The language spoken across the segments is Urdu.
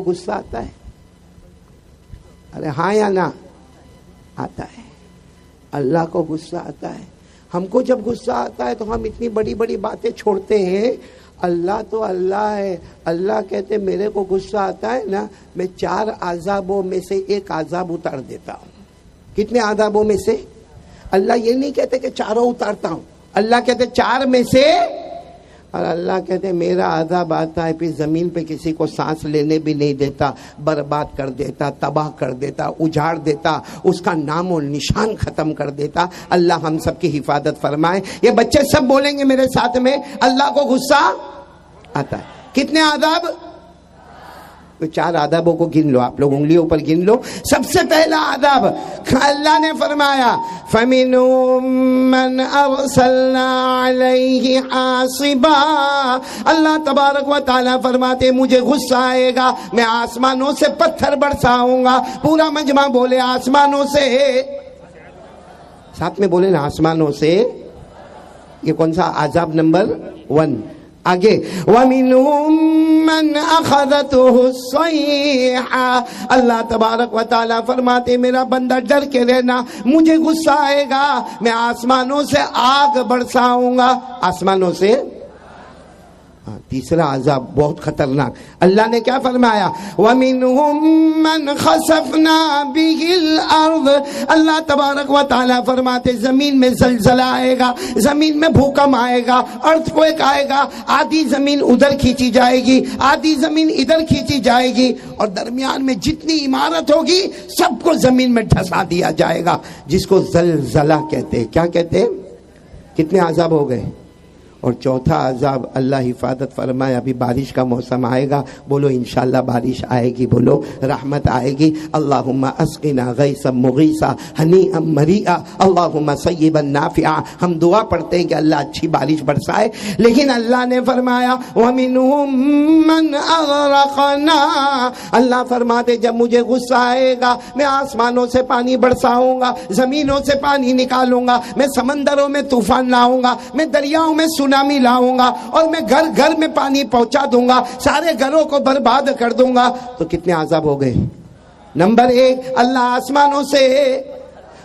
غصہ آتا ہے؟ ارے ہاں یا نہ؟ آتا ہے. اللہ کو غصہ آتا ہے. ہم کو جب غصہ آتا ہے تو ہم اتنی بڑی بڑی باتیں چھوڑتے ہیں. اللہ تو اللہ ہے. اللہ کہتے میرے کو غصہ آتا ہے نا، میں 4 عذابوں میں سے ایک عذاب اتار دیتا ہوں. کتنے عذابوں میں سے؟ اللہ یہ نہیں کہتے کہ 4 اتارتا ہوں، اللہ کہتے 4 میں سے. اور اللہ کہتے میرا عذاب آتا ہے پھر زمین پہ کسی کو سانس لینے بھی نہیں دیتا، برباد کر دیتا، تباہ کر دیتا، اجاڑ دیتا، اس کا نام و نشان ختم کر دیتا. اللہ ہم سب کی حفاظت فرمائے. یہ بچے سب بولیں گے میرے ساتھ میں، اللہ کو غصہ آتا ہے. کتنے عذاب؟ 4 عذابوں کو گن لو، آپ لوگ انگلیوں پر گن لو. سب سے پہلا عذاب اللہ نے فرمایا فَمِنْهُمْ مَنْ أَرْسَلْنَا عَلَيْهِ حَاصِبًا. اللہ تبارک و تعالیٰ فرماتے مجھے غصہ آئے گا، میں آسمانوں سے پتھر برساؤں گا. پورا مجمع بولے آسمانوں سے. ساتھ میں بولے نا آسمانوں سے. یہ کون سا عذاب نمبر 1؟ آگے وَمِنْهُمْ مَنْ أَخَذَتْهُ الصَّيْحَةُ. اللہ تبارک و تعالیٰ فرماتے میرا بندہ ڈر کے رہنا، مجھے غصہ آئے گا، میں آسمانوں سے آگ برساؤں گا. آسمانوں سے. تیسرا عذاب بہت خطرناک. اللہ نے کیا فرمایا وَمِنْهُمْ مَنْ خَسَفْنَا بِهِ الْأَرْضِ. اللہ تبارک و تعالیٰ فرماتے زمین میں زلزلہ آئے گا، زمین میں بھوکم آئے گا، ارتھ کوئک آئے گا. آدھی زمین ادھر کھینچی جائے گی، آدھی زمین ادھر کھینچی جائے گی، اور درمیان میں جتنی عمارت ہوگی سب کو زمین میں ڈھسا دیا جائے گا، جس کو زلزلہ کہتے ہیں. کیا کہتے ہیں؟ کتنے عذاب ہو گئے؟ اور چوتھا عذاب اللہ حفاظت فرمائے ابھی بارش کا موسم آئے گا. بولو انشاءاللہ بارش آئے گی، بولو رحمت آئے گی. اللہم اسقنا غیثا مغیثا ہنیئا مریئا اللہم صیبا نافعا. ہم دعا پڑھتے ہیں کہ اللہ اچھی بارش برسائے، لیکن اللہ نے فرمایا وَمِنْهُمْ مَنْ أَغْرَقْنَا. اللہ فرماتے جب مجھے غصہ آئے گا میں آسمانوں سے پانی برساؤں گا، زمینوں سے پانی نکالوں گا، میں سمندروں میں طوفان لاؤں گا، میں دریاؤں میں سونامی لاؤں گا، اور میں گھر گھر میں پانی پہنچا دوں گا، سارے گھروں کو برباد کر دوں گا. تو کتنے عذاب ہو گئے؟ نمبر 1 اللہ آسمانوں سے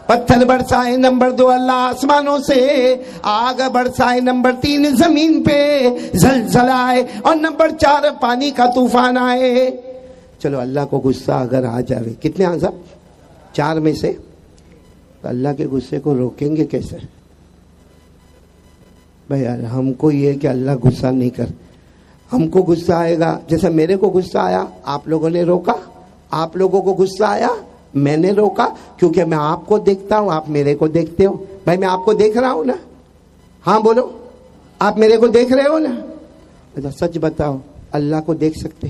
پتھر برسائے. نمبر 2 اللہ آسمانوں سے آگ برسائے. نمبر 3 زمین پہ زلزلہ آئے. اور نمبر 4 پانی کا طوفان آئے. چلو اللہ کو غصہ اگر آ جائے کتنے عذاب؟ 4 میں سے. تو اللہ کے غصے کو روکیں گے کیسے؟ بھائی یار ہم کو یہ کہ اللہ غصہ نہیں کر. ہم کو غصہ آئے گا، جیسے میرے کو غصہ آیا آپ لوگوں نے روکا، آپ لوگوں کو غصہ آیا میں نے روکا، کیونکہ میں آپ کو دیکھتا ہوں، آپ میرے کو دیکھتے ہو. بھائی میں آپ کو دیکھ رہا ہوں نا؟ ہاں بولو. آپ میرے کو دیکھ رہے ہو نا؟ اچھا سچ بتاؤ اللہ کو دیکھ سکتے؟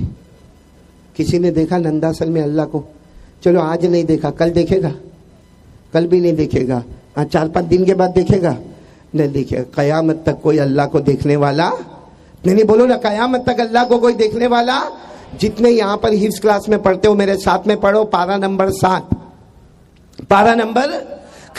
کسی نے دیکھا ننداسل میں اللہ کو؟ چلو آج نہیں دیکھا، کل دیکھے گا؟ کل بھی نہیں دیکھے گا. 4-5 دن کے بعد دیکھے گا؟ نہیں دیکھے. قیامت تک کوئی اللہ کو دیکھنے والا نہیں. بولو نا قیامت تک اللہ کو کوئی دیکھنے والا. جتنے یہاں پر حفظ کلاس میں پڑھتے ہو میرے ساتھ میں پڑھو پارہ نمبر 7. پارہ نمبر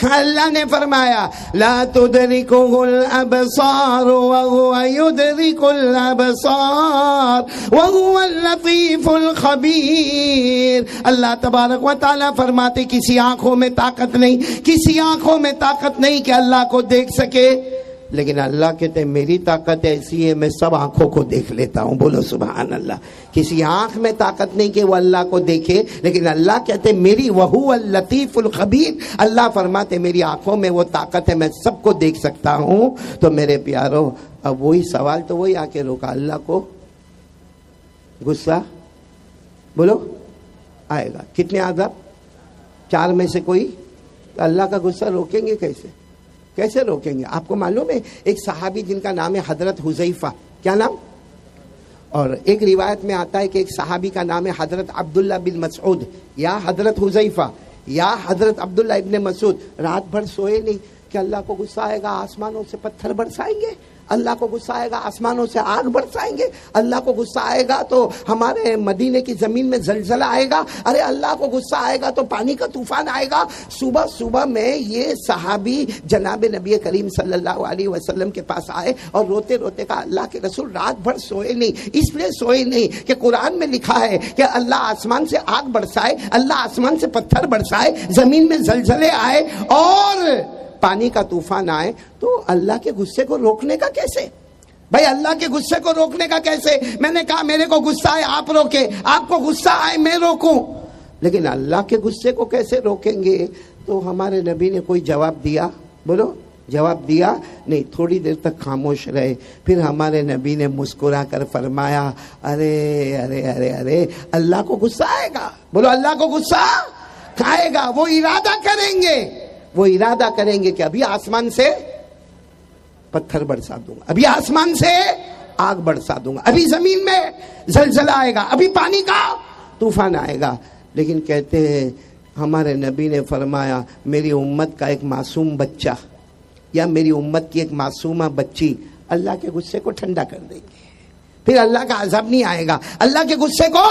اللہ نے فرمایا لا تدرکہ الابصار وهو يدرک الابصار وهو اللطیف الخبیر. اللہ تبارک و تعالیٰ فرماتے کسی آنکھوں میں طاقت نہیں، کسی آنکھوں میں طاقت نہیں کہ اللہ کو دیکھ سکے، لیکن اللہ کہتے ہیں میری طاقت ایسی ہے میں سب آنکھوں کو دیکھ لیتا ہوں. بولو سبحان اللہ. کسی آنکھ میں طاقت نہیں کہ وہ اللہ کو دیکھے، لیکن اللہ کہتے ہیں میری وہو اللطیف الخبیر. اللہ فرماتے میری آنکھوں میں وہ طاقت ہے، میں سب کو دیکھ سکتا ہوں. تو میرے پیارو اب وہی سوال تو وہی آ کے روکا، اللہ کو غصہ بولو آئے گا. کتنے عذاب؟ 4 میں سے کوئی. اللہ کا غصہ روکیں گے کیسے؟ کیسے روکیں گے؟ آپ کو معلوم ہے ایک صحابی جن کا نام ہے حضرت حذیفہ. کیا نام؟ اور ایک روایت میں آتا ہے کہ ایک صحابی کا نام ہے حضرت عبداللہ بن مسعود یا حضرت حذیفہ یا حضرت عبداللہ ابن مسعود. رات بھر سوئے نہیں کہ اللہ کو غصہ آئے گا آسمانوں سے پتھر برسائیں گے. اللہ کو غصہ آئے گا آسمانوں سے آگ برسائیں گے. اللہ کو غصہ آئے گا تو ہمارے مدینے کی زمین میں زلزلہ آئے گا. ارے اللہ کو غصہ آئے گا تو پانی کا طوفان آئے گا. صبح صبح میں یہ صحابی جناب نبی کریم صلی اللہ علیہ وسلم کے پاس آئے اور روتے روتے کہا اللہ کے رسول رات بھر سوئے نہیں, اس لیے سوئے نہیں کہ قرآن میں لکھا ہے کہ اللہ آسمان سے آگ برسائے, اللہ آسمان سے پتھر برسائے, زمین میں زلزلے آئے اور پانی کا طوفان آئے, تو اللہ کے غصے کو روکنے کا کیسے؟ بھائی اللہ کے غصے کو روکنے کا کیسے؟ میں نے کہا میرے کو غصہ آئے آپ روکیں, آپ کو غصہ آئے میں روکوں, لیکن اللہ کے غصے کو کیسے روکیں گے؟ تو ہمارے نبی نے کوئی جواب دیا؟ بولو جواب دیا نہیں. تھوڑی دیر تک خاموش رہے, پھر ہمارے نبی نے مسکرا کر فرمایا ارے ارے ارے ارے اللہ کو غصہ آئے گا. بولو اللہ کو غصہ آئے گا. وہ ارادہ کریں گے, وہ ارادہ کریں گے کہ ابھی آسمان سے پتھر برسا دوں گا, ابھی آسمان سے آگ برسا دوں گا, ابھی زمین میں زلزلہ آئے گا, ابھی پانی کا طوفان آئے گا. لیکن کہتے ہیں ہمارے نبی نے فرمایا میری امت کا ایک معصوم بچہ یا میری امت کی ایک معصومہ بچی اللہ کے غصے کو ٹھنڈا کر دیں گے, پھر اللہ کا عذاب نہیں آئے گا. اللہ کے غصے کو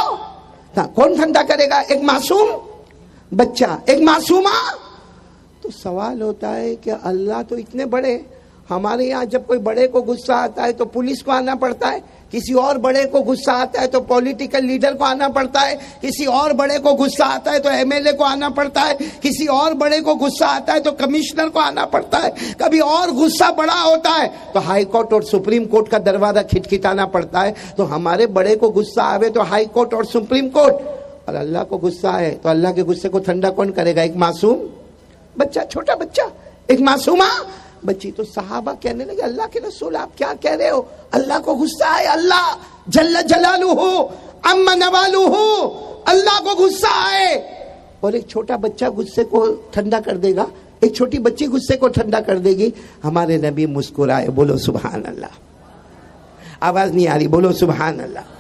کون ٹھنڈا کرے گا؟ ایک معصوم بچہ, ایک معصومہ. تو سوال ہوتا ہے کہ اللہ تو اتنے بڑے, ہمارے یہاں جب کوئی بڑے کو غصہ آتا ہے تو پولیس کو آنا پڑتا ہے, کسی اور بڑے کو غصہ آتا ہے تو پولیٹیکل لیڈر کو آنا پڑتا ہے, کسی اور بڑے کو غصہ آتا ہے تو ایم ایل اے کو آنا پڑتا ہے, کسی اور بڑے کو غصہ آتا ہے تو کمشنر کو آنا پڑتا ہے, کبھی اور غصہ بڑا ہوتا ہے تو ہائی کورٹ اور سپریم کورٹ کا دروازہ کھٹکھٹانا پڑتا ہے. تو ہمارے بڑے کو غصہ آوے تو ہائی کورٹ اور سپریم کورٹ, اور اللہ کو غصہ آئے تو اللہ کے غصے کو ٹھنڈا کون کرے گا؟ ایک معصوم بچہ, چھوٹا بچہ, ایک معصومہ بچی. تو صحابہ کہنے لگے اللہ کے رسول آپ کیا کہہ رہے ہو؟ اللہ کو غصہ آئے, اللہ جل جلالہ عم نوالہ, اللہ کو غصہ آئے اور ایک چھوٹا بچہ غصے کو ٹھنڈا کر دے گا, ایک چھوٹی بچی غصے کو ٹھنڈا کر دے گی. ہمارے نبی مسکرائے. بولو سبحان اللہ. آواز نہیں آ رہی, بولو سبحان اللہ.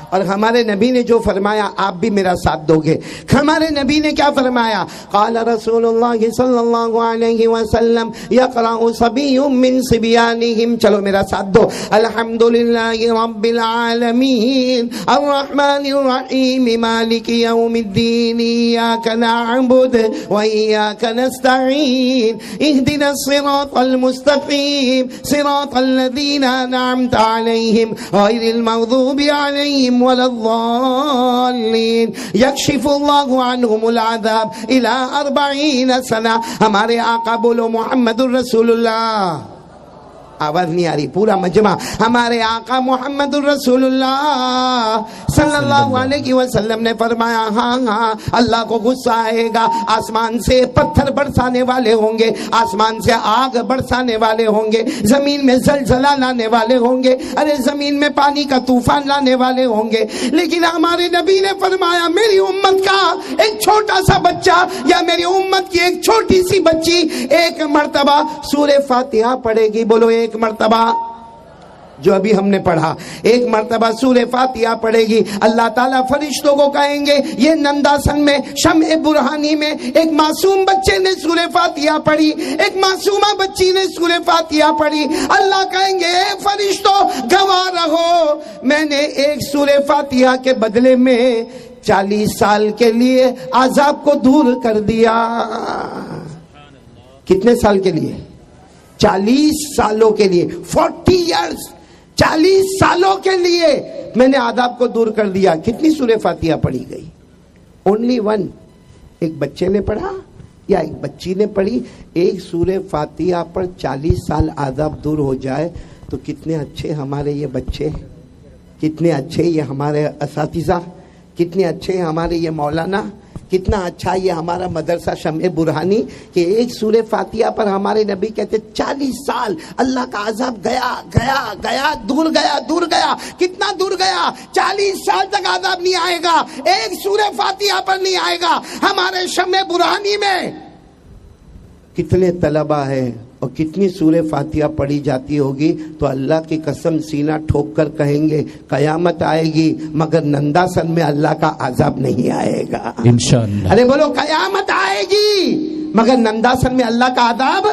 اور ہمارے نبی نے جو فرمایا آپ بھی میرا ساتھ دو گے. ہمارے نبی نے کیا فرمایا؟ قال رسول اللہ صلی اللہ علیہ وسلم یقرأ صبی من صبیانہم, چلو میرا ساتھ دو, الحمدللہ رب العالمین الرحمن الرحیم مالک یوم الدین ایاک نعبد و ایاک نستعین اہدنا الصراط المستقیم صراط الذین انعمت علیہم غیر المغضوب علیہم ولا الضالین یکشف اللہ عنہم العذاب الى 40 سنہ. ہمارے آقا بولو محمد الرسول اللہ. آواز نہیں آ رہی, پورا مجمع. ہمارے آقا محمد الرسول اللہ صلی اللہ علیہ وسلم نے فرمایا ہاں ہاں اللہ کو غصہ آئے گا, آسمان سے پتھر برسانے والے ہوں گے, آسمان سے آگ برسانے والے ہوں گے, زمین میں زلزلہ لانے والے ہوں گے, ارے زمین میں پانی کا طوفان لانے والے ہوں گے. لیکن ہمارے نبی نے فرمایا میری امت کا ایک چھوٹا سا بچہ یا میری امت کی ایک چھوٹی سی بچی ایک مرتبہ سورہ فاتحہ پڑھے گی. بولو ایک مرتبہ, جو ابھی ہم نے پڑھا, ایک مرتبہ سورہ فاتحہ پڑھے گی. اللہ تعالیٰ فرشتوں کو کہیں گے یہ ننداسن میں شمع برہانی میں ایک معصوم بچے نے سورہ فاتحہ پڑھی, ایک معصومہ بچی نے سورہ فاتحہ پڑھی. اللہ کہیں گے اے فرشتوں گواہ رہو, میں نے ایک سورہ فاتحہ کے بدلے میں 40 سال کے لیے عذاب کو دور کر دیا. کتنے سال کے لیے؟ 40 سالوں کے لیے, 40 ایئرز, 40 سالوں کے لیے میں نے عذاب کو دور کر دیا. کتنی سورہ فاتحہ پڑھی گئی؟ Only one. ایک بچے نے پڑھا یا ایک بچی نے پڑھی. ایک سورہ فاتحہ پر 40 سال عذاب دور ہو جائے تو کتنے اچھے ہمارے یہ بچے, کتنے اچھے یہ ہمارے اساتذہ, کتنے اچھے ہمارے یہ مولانا, کتنا اچھا یہ ہمارا مدرسہ شمع برہانی کہ ایک سورہ فاتحہ پر ہمارے نبی کہتے 40 سال اللہ کا عذاب گیا گیا گیا, دور گیا دور گیا. کتنا دور گیا؟ 40 سال تک عذاب نہیں آئے گا, ایک سورہ فاتحہ پر نہیں آئے گا. ہمارے شمع برہانی میں کتنے طلبہ ہیں اور کتنی سورہ فاتحہ پڑھی جاتی ہوگی, تو اللہ کی قسم سینہ ٹھوک کر کہیں گے قیامت آئے گی مگر ننداسن میں اللہ کا عذاب نہیں آئے گا انشاءاللہ. ارے بولو قیامت آئے گی مگر ننداسن میں اللہ کا عذاب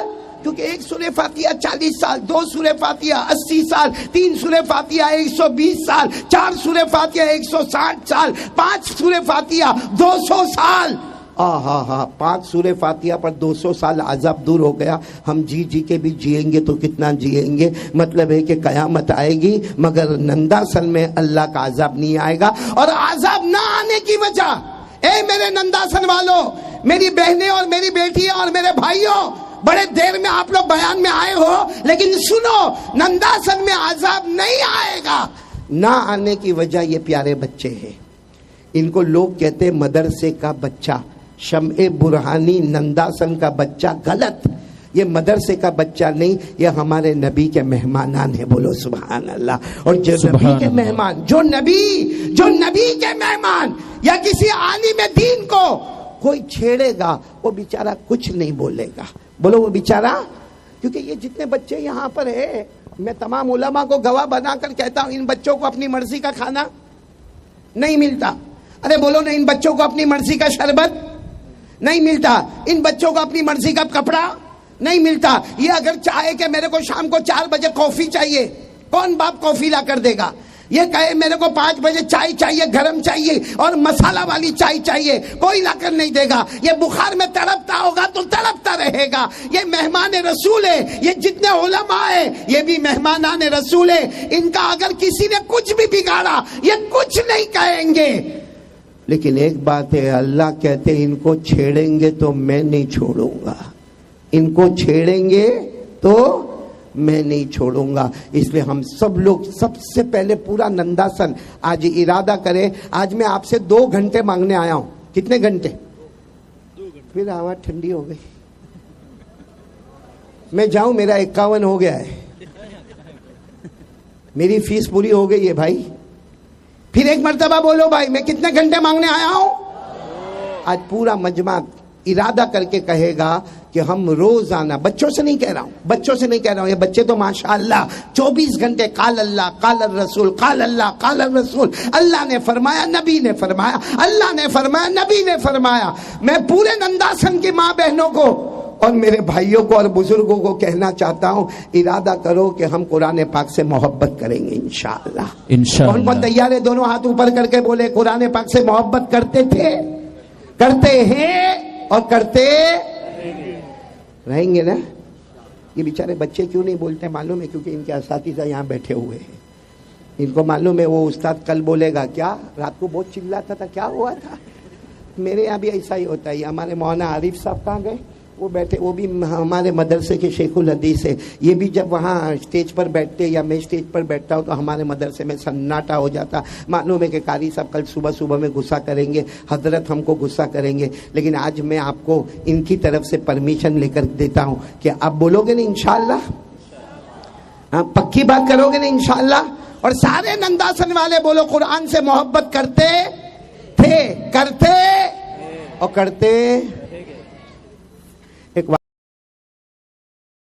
کیونکہ ایک سورہ فاتحہ 40 سال، 2 سورہ فاتحہ 80 سال، 3 سورہ فاتحہ 120 سال، 4 سورہ فاتحہ 160 سال، 5 سورہ فاتحہ 200 سال. 5 سورہ فاتحہ پر 200 سال عذاب دور ہو گیا. ہم جی کے بھی جئیں گے تو کتنا جئیں گے؟ مطلب ہے کہ قیامت آئے گی مگر ننداسن میں اللہ کا عذاب نہیں آئے گا. اور عذاب نہ آنے کی وجہ، اے میرے ننداسن والوں، میری بہنیں اور میری بیٹی اور میرے بھائیوں، بڑے دیر میں آپ لوگ بیان میں آئے ہو، لیکن سنو، ننداسن میں عذاب نہیں آئے گا. نہ آنے کی وجہ یہ پیارے بچے ہیں. ان کو لوگ کہتے مدرسے کا بچہ. شمع برہانی ننداسن کا بچہ غلط. یہ مدرسے کا بچہ نہیں، یہ ہمارے نبی کے مہمانان ہیں. بولو سبحان اللہ. اور جو نبی کے مہمان، جو نبی کے مہمان یا کسی عالم دین کو کوئی چھیڑے گا وہ بیچارہ کچھ نہیں بولے گا. بولو وہ بیچارہ. کیونکہ یہ جتنے بچے یہاں پر ہیں، میں تمام علماء کو گواہ بنا کر کہتا ہوں، ان بچوں کو اپنی مرضی کا کھانا نہیں ملتا. ارے بولو نا، ان بچوں کو اپنی مرضی کا شربت نہیں ملتا. ان بچوں کو اپنی مرضی کا کپڑا نہیں ملتا. یہ اگر چاہے کہ میرے کو شام کو 4 بجے کافی چاہیے، کون باپ کافی لا کر دے گا؟ یہ کہے میرے کو 5 بجے چائے چاہیے، گرم چاہیے اور مسالہ والی چائے چاہیے، کوئی لا کر نہیں دے گا. یہ بخار میں تڑپتا ہوگا تو تڑپتا رہے گا. یہ مہمان رسول ہے. یہ جتنے علماء ہیں یہ بھی مہمانان رسول ہے. ان کا اگر کسی نے کچھ بھی بگاڑا یہ کچھ نہیں کہیں گے. لیکن ایک بات ہے، اللہ کہتے ہیں ان کو چھیڑیں گے تو میں نہیں چھوڑوں گا. ان کو چھیڑیں گے تو میں نہیں چھوڑوں گا. اس لیے ہم سب لوگ سب سے پہلے پورا ننداسن آج ارادہ کریں. آج میں آپ سے 2 گھنٹے مانگنے آیا ہوں. کتنے گھنٹے؟ 2 گھنٹے. پھر آواز ٹھنڈی ہو گئی. میں جاؤں، میرا 51 ہو گیا ہے. میری فیس پوری ہو گئی ہے بھائی. پھر ایک مرتبہ بولو بھائی، میں کتنے گھنٹے مانگنے آیا ہوں؟ آج پورا مجمع ارادہ کر کے کہے گا کہ ہم روزانہ، بچوں سے نہیں کہہ رہا ہوں، یہ بچے تو ماشاءاللہ 24 گھنٹے قال اللہ قال الرسول قال اللہ قال الرسول، اللہ نے فرمایا، نبی نے فرمایا، اللہ نے فرمایا، نبی نے فرمایا. میں پورے ننداسن کی ماں بہنوں کو اور میرے بھائیوں کو اور بزرگوں کو کہنا چاہتا ہوں، ارادہ کرو کہ ہم قرآن پاک سے محبت کریں گے انشاءاللہ. کون کون تیار ہے؟ دونوں ہاتھ اوپر کر کے بولے قرآن پاک سے محبت کرتے تھے، کرتے ہیں اور کرتے رہیں گے نا. یہ بیچارے بچے کیوں نہیں بولتے معلوم ہے؟ کیونکہ ان کے اساتذہ یہاں بیٹھے ہوئے ہیں. ان کو معلوم ہے وہ استاد کل بولے گا کیا، رات کو بہت چلاتا تھا، کیا ہوا تھا. میرے یہاں بھی ایسا ہی ہوتا ہے. ہمارے مولانا عارف صاحب کہاں گئے؟ وہ بیٹھے، وہ بھی ہمارے مدرسے کے شیخ الحدیث ہے. یہ بھی جب وہاں اسٹیج پر بیٹھتے یا میں اسٹیج پر بیٹھتا ہوں تو ہمارے مدرسے میں سناٹا ہو جاتا. معلوم ہے کہ قاری صاحب کل صبح میں غصہ کریں گے، حضرت ہم کو غصہ کریں گے، لیکن آج میں آپ کو ان کی طرف سے پرمیشن لے کر دیتا ہوں کہ آپ بولو گے نا انشاءاللہ، پکی بات کرو گے نا انشاءاللہ. اور سارے ننداسن والے بولو قرآن سے محبت کرتے تھے، کرتے اور کرتے